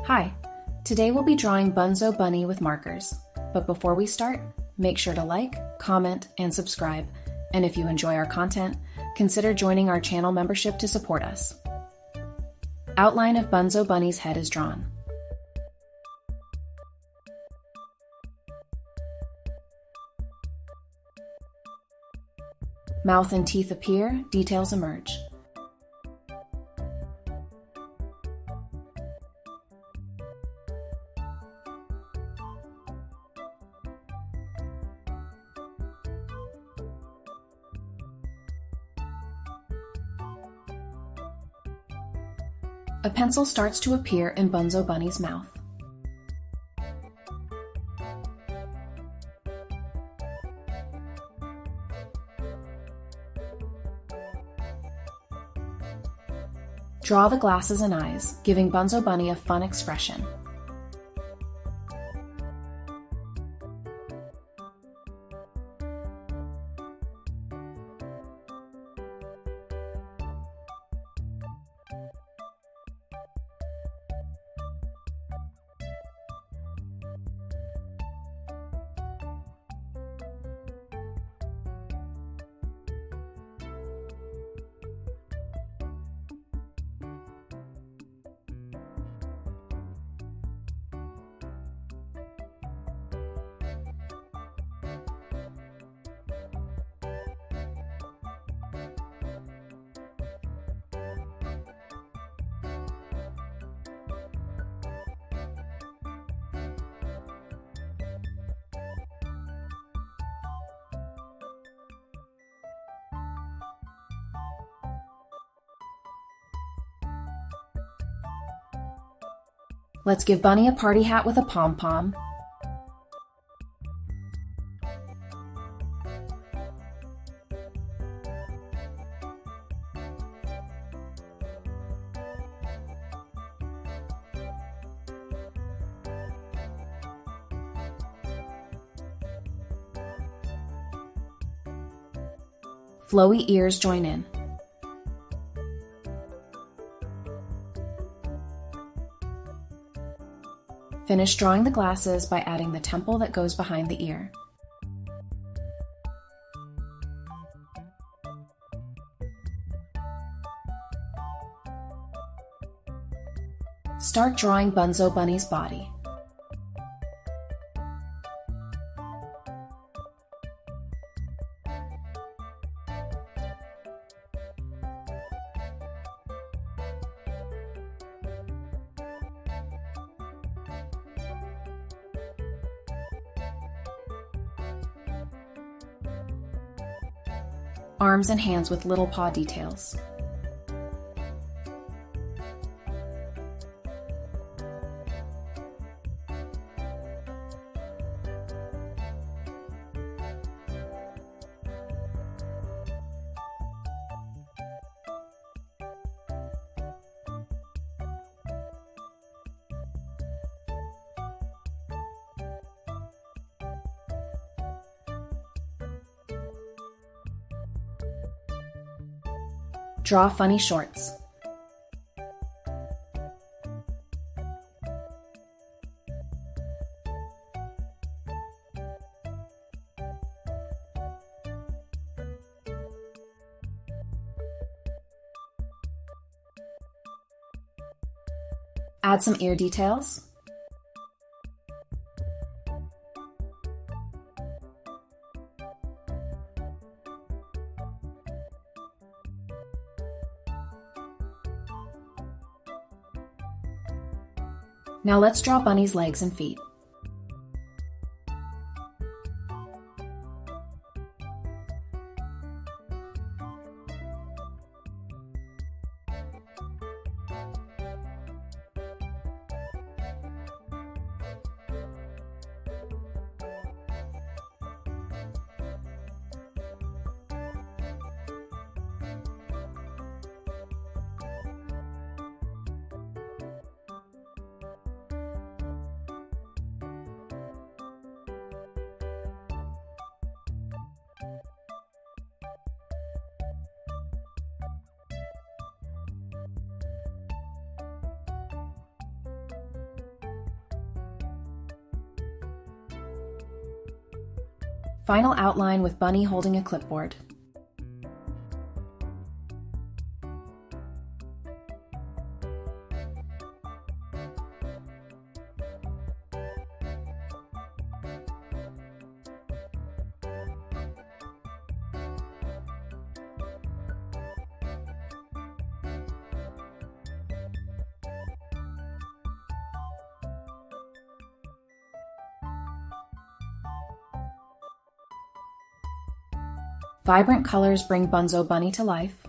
Hi, today we'll be drawing Bunzo Bunny with markers. But before we start, make sure to like, comment, and subscribe. And if you enjoy our content, consider joining our channel membership to support us. Outline of Bunzo Bunny's head is drawn. Mouth and teeth appear, details emerge. A pencil starts to appear in Bunzo Bunny's mouth. Draw the glasses and eyes, giving Bunzo Bunny a fun expression. Let's give Bunny a party hat with a pom-pom. Flowy ears join in. Finish drawing the glasses by adding the temple that goes behind the ear. Start drawing Bunzo Bunny's body. Arms and hands with little paw details. Draw funny shorts. Add some ear details. Now let's draw Bunny's legs and feet. Final outline with Bunny holding a clipboard. Vibrant colors bring Bunzo Bunny to life.